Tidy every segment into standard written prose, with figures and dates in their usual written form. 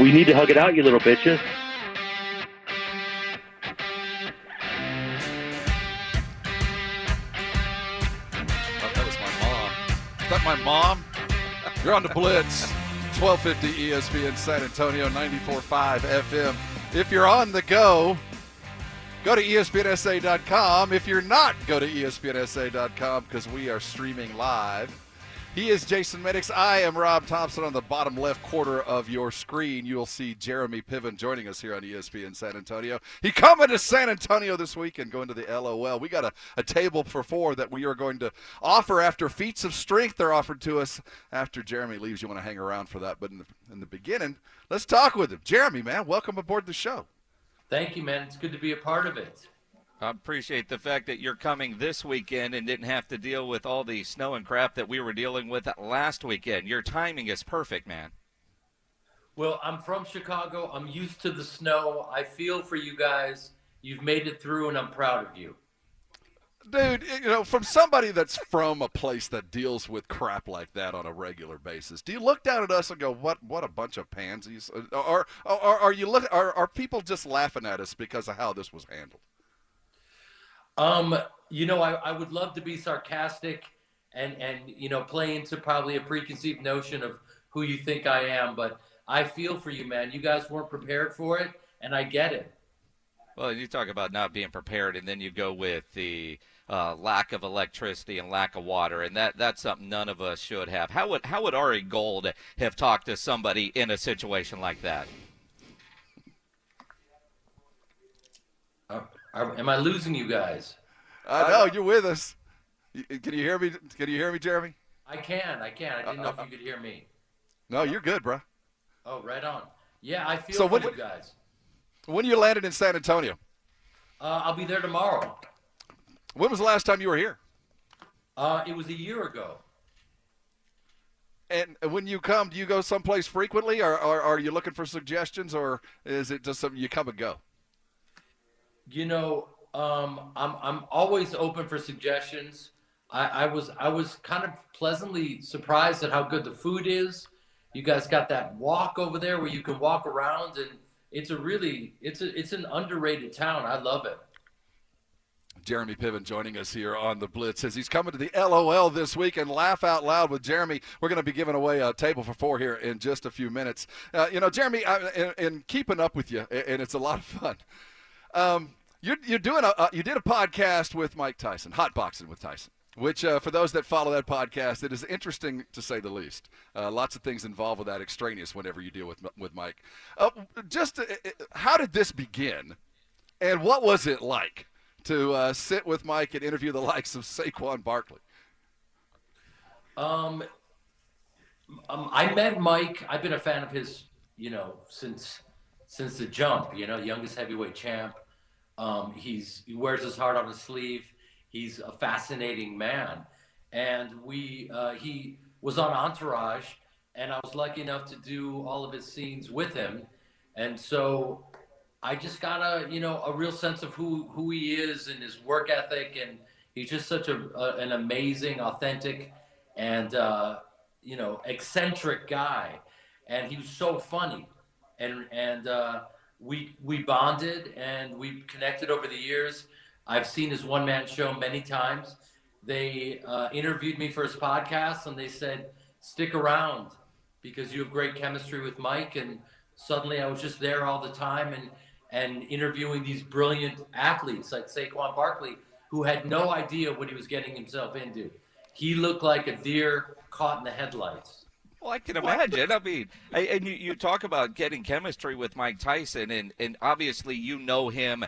We need to hug it out, you little bitches. Oh, that was my mom. Is that my mom? You're on the Blitz. 1250 ESPN San Antonio, 94.5 FM. If you're on the go to ESPNSA.com. If you're not, go to ESPNSA.com because we are streaming live. He is Jason Minnix. I am Rob Thompson. On the bottom left quarter of your screen, you'll see Jeremy Piven joining us here on ESPN San Antonio. He coming to San Antonio this week and going to the LOL. We got a table for four that we are going to offer after feats of strength are offered to us after Jeremy leaves. You want to hang around for that. But in the beginning, let's talk with him. Jeremy, man, welcome aboard the show. Thank you, man. It's good to be a part of it. I appreciate the fact that you're coming this weekend and didn't have to deal with all the snow and crap that we were dealing with last weekend. Your timing is perfect, man. Well, I'm from Chicago. I'm used to the snow. I feel for you guys. You've made it through, and I'm proud of you. Dude, from somebody that's from a place that deals with crap like that on a regular basis, do you look down at us and go, "What a bunch of pansies"? Or are people just laughing at us because of how this was handled? I would love to be sarcastic and play into probably a preconceived notion of who you think I am, but I feel for you, man. You guys weren't prepared for it, and I get it. Well, you talk about not being prepared, and then you go with the lack of electricity and lack of water, and that's something none of us should have. How would Ari Gold have talked to somebody in a situation like that? Am I losing you guys? I know you're with us. Can you hear me? Can you hear me, Jeremy? I can. I didn't know if you could hear me. No, you're good, bro. Oh, right on. Yeah, I feel for you guys. When you landed in San Antonio? I'll be there tomorrow. When was the last time you were here? It was a year ago. And when you come, do you go someplace frequently, or are you looking for suggestions, or is it just something you come and go? I'm always open for suggestions. I was kind of pleasantly surprised at how good the food is. You guys got that walk over there where you can walk around, and it's an underrated town. I love it. Jeremy Piven joining us here on the Blitz as he's coming to the LOL this week, and laugh out loud with Jeremy. We're going to be giving away a table for four here in just a few minutes. Jeremy, in keeping up with you, and it's a lot of fun. You did a podcast with Mike Tyson, Hot Boxing with Tyson, which for those that follow that podcast, it is interesting to say the least. Lots of things involved with that, extraneous whenever you deal with Mike. How did this begin, and what was it like to sit with Mike and interview the likes of Saquon Barkley? I met Mike. I've been a fan of his, since the jump. Youngest heavyweight champ. He wears his heart on his sleeve. He's a fascinating man, and he was on Entourage, and I was lucky enough to do all of his scenes with him, and so I just got a real sense of who he is and his work ethic, and he's just such an amazing, authentic, and eccentric guy, and he was so funny, and we bonded and we connected over the years. I've seen his one-man show many times. They interviewed me for his podcast, and they said, stick around because you have great chemistry with Mike. And suddenly I was just there all the time and interviewing these brilliant athletes like Saquon Barkley, who had no idea what he was getting himself into. He looked like a deer caught in the headlights. Well, I can imagine. I mean, and you talk about getting chemistry with Mike Tyson, and obviously you know him.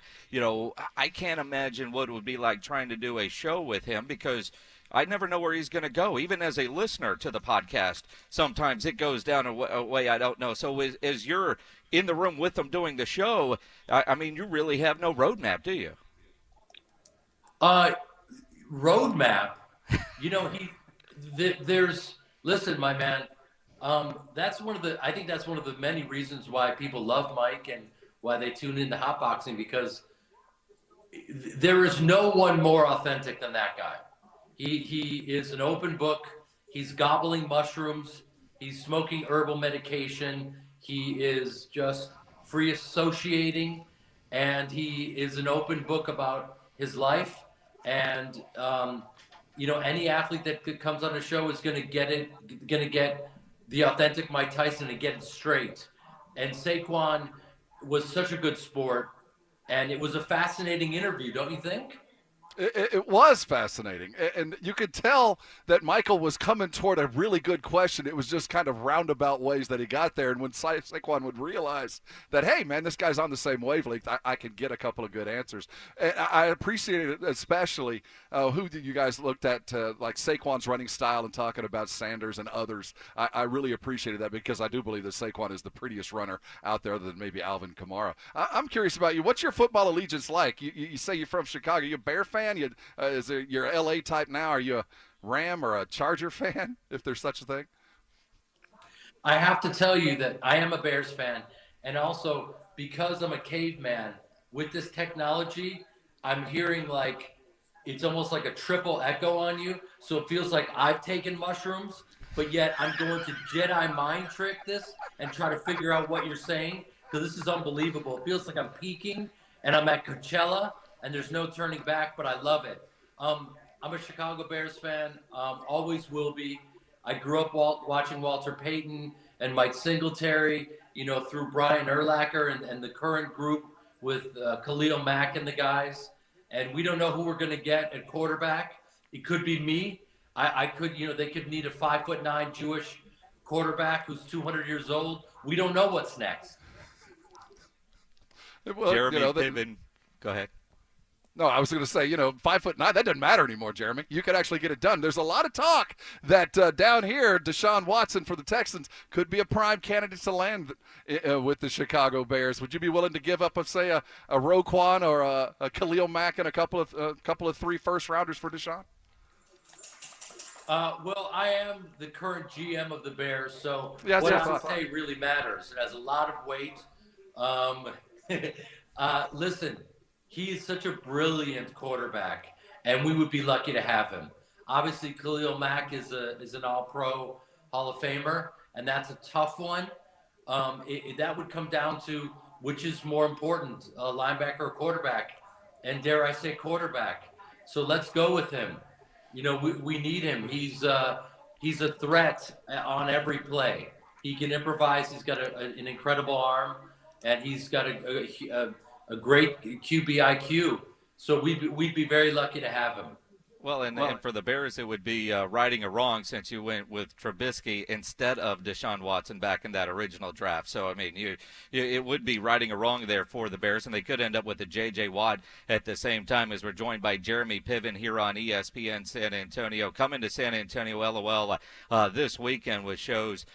I can't imagine what it would be like trying to do a show with him because I never know where he's going to go. Even as a listener to the podcast, sometimes it goes down a way I don't know. So as you're in the room with him doing the show, I mean, you really have no roadmap, do you? Roadmap? Listen, my man. I think that's one of the many reasons why people love Mike and why they tune into Hot Boxing, because there is no one more authentic than that guy. He is an open book. He's gobbling mushrooms. He's smoking herbal medication. He is just free associating, and he is an open book about his life. And any athlete that comes on the show is going to get the authentic Mike Tyson and get it straight. And Saquon was such a good sport, and it was a fascinating interview, don't you think? It was fascinating, and you could tell that Michael was coming toward a really good question. It was just kind of roundabout ways that he got there, and when Saquon would realize that, hey, man, this guy's on the same wavelength, I can get a couple of good answers. And I appreciated it, especially who did you guys looked at, like Saquon's running style and talking about Sanders and others. I really appreciated that because I do believe that Saquon is the prettiest runner out there other than maybe Alvin Kamara. I'm curious about you. What's your football allegiance like? You say you're from Chicago. Are you a Bear fan? Is there, you're LA type now? Are you a Ram or a Charger fan, if there's such a thing? I have to tell you that I am a Bears fan, and also because I'm a caveman, with this technology, I'm hearing like it's almost like a triple echo on you. So it feels like I've taken mushrooms, but yet I'm going to Jedi mind trick this and try to figure out what you're saying, because this is unbelievable. It feels like I'm peaking and I'm at Coachella, and there's no turning back, but I love it. I'm a Chicago Bears fan, always will be. I grew up watching Walter Payton and Mike Singletary, through Brian Urlacher and the current group with Khalil Mack and the guys. And we don't know who we're going to get at quarterback. It could be me. I could, they could need a 5'9" Jewish quarterback who's 200 years old. We don't know what's next. Well, Jeremy Piven, go ahead. No, I was going to say, 5'9", that doesn't matter anymore, Jeremy. You could actually get it done. There's a lot of talk that down here, Deshaun Watson for the Texans could be a prime candidate to land with the Chicago Bears. Would you be willing to give up, say, a Roquan or a Khalil Mack and a couple of 3 first-rounders for Deshaun? Well, I am the current GM of the Bears, so yeah, what I say really matters. It has a lot of weight. Listen. He is such a brilliant quarterback, and we would be lucky to have him. Obviously, Khalil Mack is an All-Pro Hall of Famer, and that's a tough one. That would come down to which is more important, a linebacker or quarterback, and dare I say quarterback. So let's go with him. We need him. He's a threat on every play. He can improvise. He's got an incredible arm, and he's got a great QB IQ, so we'd be very lucky to have him. Well, and for the Bears, it would be righting a wrong since you went with Trubisky instead of Deshaun Watson back in that original draft. So, I mean, it would be righting a wrong there for the Bears, and they could end up with a J.J. Watt at the same time, as we're joined by Jeremy Piven here on ESPN San Antonio. Coming to San Antonio, LOL, this weekend with shows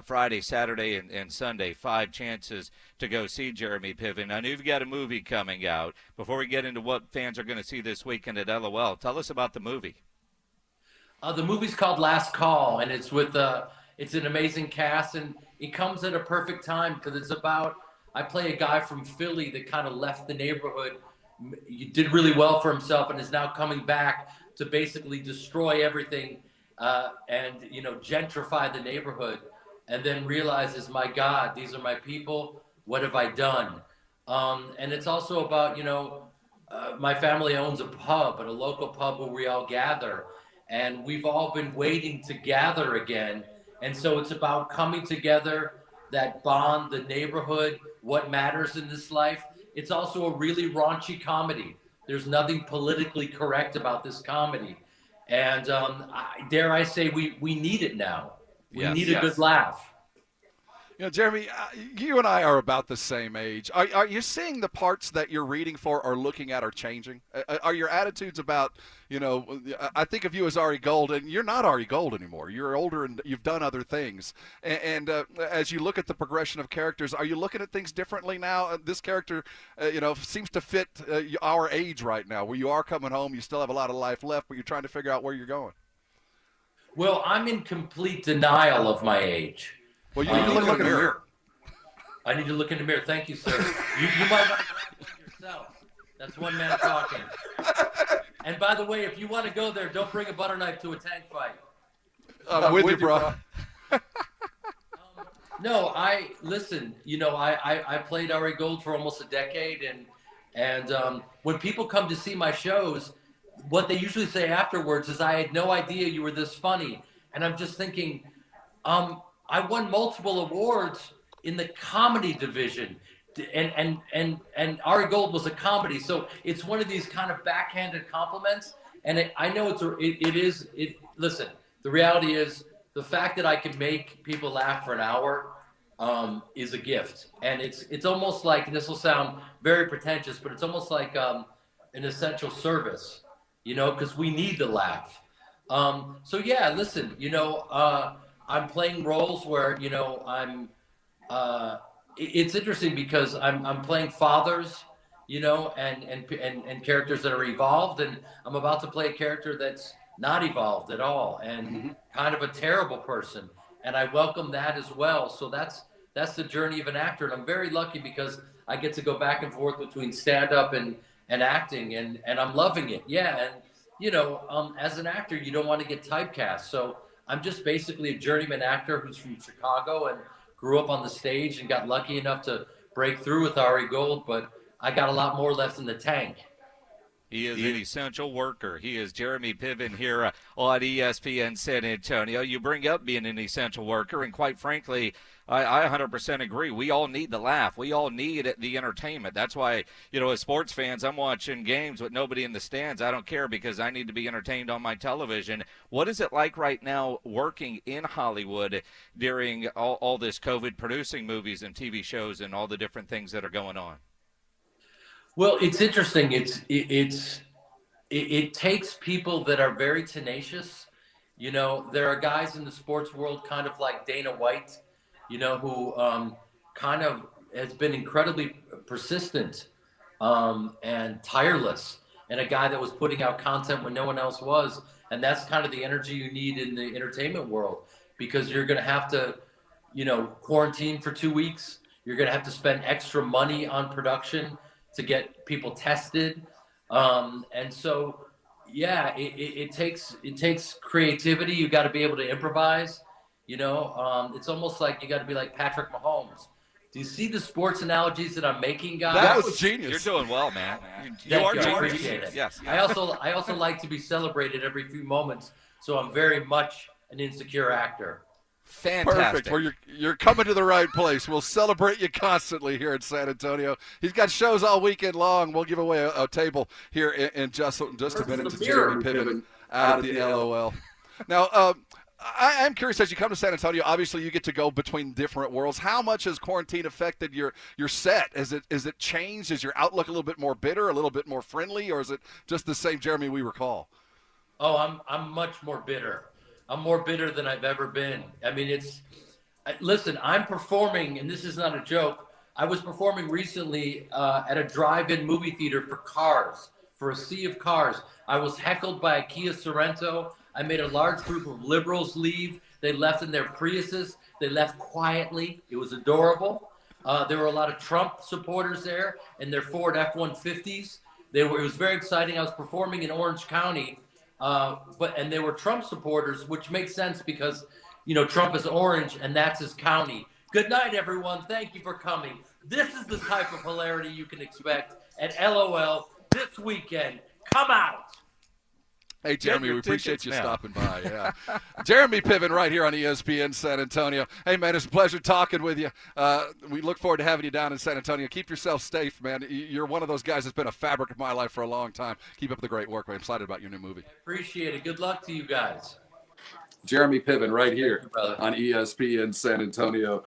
Friday, Saturday, and Sunday. 5 chances to go see Jeremy Piven. I know you've got a movie coming out. Before we get into what fans are going to see this weekend at LOL, tell us about the movie. The movie's called Last Call, and it's with it's an amazing cast, and it comes at a perfect time because it's about I play a guy from Philly that kind of left the neighborhood, did really well for himself, and is now coming back to basically destroy everything and gentrify the neighborhood, and then realizes, my God, these are my people. What have I done? And it's also about, my family owns a pub, a local pub where we all gather. And we've all been waiting to gather again. And so it's about coming together, that bond, the neighborhood, what matters in this life. It's also a really raunchy comedy. There's nothing politically correct about this comedy. And dare I say, we need it now. We need a good laugh. Jeremy, you and I are about the same age. Are you seeing the parts that you're reading for or looking at are changing? Are your attitudes about, I think of you as Ari Gold, and you're not Ari Gold anymore. You're older and you've done other things. And as you look at the progression of characters, are you looking at things differently now? This character, seems to fit our age right now, where you are coming home, you still have a lot of life left, but you're trying to figure out where you're going. Well, I'm in complete denial of my age. Well, you need to look in the mirror. I need to look in the mirror. Thank you, sir. You might want to look yourself. That's one man talking. And by the way, if you want to go there, don't bring a butter knife to a tank fight. I'm with you, bro. No, listen. I played Ari Gold for almost a decade, and when people come to see my shows, what they usually say afterwards is, "I had no idea you were this funny," and I'm just thinking, I won multiple awards in the comedy division, and Ari Gold was a comedy, so it's one of these kind of backhanded compliments, and I know it is. Listen, the reality is, the fact that I can make people laugh for an hour is a gift, and it's almost like, and this will sound very pretentious, but it's almost like an essential service, because we need to laugh. So yeah, listen, I'm playing roles where it's interesting because I'm playing fathers, and characters that are evolved, and I'm about to play a character that's not evolved at all, and kind of a terrible person, and I welcome that as well. So that's the journey of an actor, and I'm very lucky because I get to go back and forth between stand-up and acting, and I'm loving it. Yeah, and as an actor, you don't want to get typecast, so I'm just basically a journeyman actor who's from Chicago and grew up on the stage and got lucky enough to break through with Ari Gold, but I got a lot more left in the tank. He is an essential worker. He is Jeremy Piven here on ESPN San Antonio. You bring up being an essential worker, and quite frankly, I 100% agree. We all need the laugh. We all need the entertainment. That's why, as sports fans, I'm watching games with nobody in the stands. I don't care because I need to be entertained on my television. What is it like right now working in Hollywood during all this COVID, producing movies and TV shows and all the different things that are going on? Well, it's interesting. It takes people that are very tenacious. There are guys in the sports world, kind of like Dana White, who kind of has been incredibly persistent and tireless, and a guy that was putting out content when no one else was. And that's kind of the energy you need in the entertainment world, because you're going to have to, quarantine for 2 weeks. You're going to have to spend extra money on production to get people tested, and so yeah, it takes creativity. You got to be able to improvise. It's almost like you got to be like Patrick Mahomes. Do you see the sports analogies that I'm making, guys? That was genius. You're doing well, man. You are genius. I appreciate it. Yes. I also like to be celebrated every few moments, so I'm very much an insecure actor. Perfect. Fantastic. Well, you're coming to the right place. We'll celebrate you constantly here in San Antonio. He's got shows all weekend long. We'll give away a table here in just a minute to Jeremy Piven out of the LOL. Now, I am curious, as you come to San Antonio, obviously you get to go between different worlds. How much has quarantine affected your set? Is it changed? Is your outlook a little bit more bitter, a little bit more friendly, or is it just the same Jeremy we recall? Oh, I'm much more bitter. I'm more bitter than I've ever been. I mean, listen, I'm performing, and this is not a joke. I was performing recently at a drive-in movie theater for Cars, for a sea of cars. I was heckled by a Kia Sorrento. I made a large group of liberals leave. They left in their Priuses. They left quietly. It was adorable. There were a lot of Trump supporters there in their Ford F-150s. It was very exciting. I was performing in Orange County. And they were Trump supporters, which makes sense because, Trump is orange and that's his county. Good night, everyone. Thank you for coming. This is the type of hilarity you can expect at LOL this weekend. Come out. Hey, Jeremy, we appreciate you stopping by. Yeah. Jeremy Piven right here on ESPN San Antonio. Hey, man, it's a pleasure talking with you. We look forward to having you down in San Antonio. Keep yourself safe, man. You're one of those guys that's been a fabric of my life for a long time. Keep up the great work. I'm excited about your new movie. Appreciate it. Good luck to you guys. Jeremy Piven right here Thank you, brother. on ESPN San Antonio.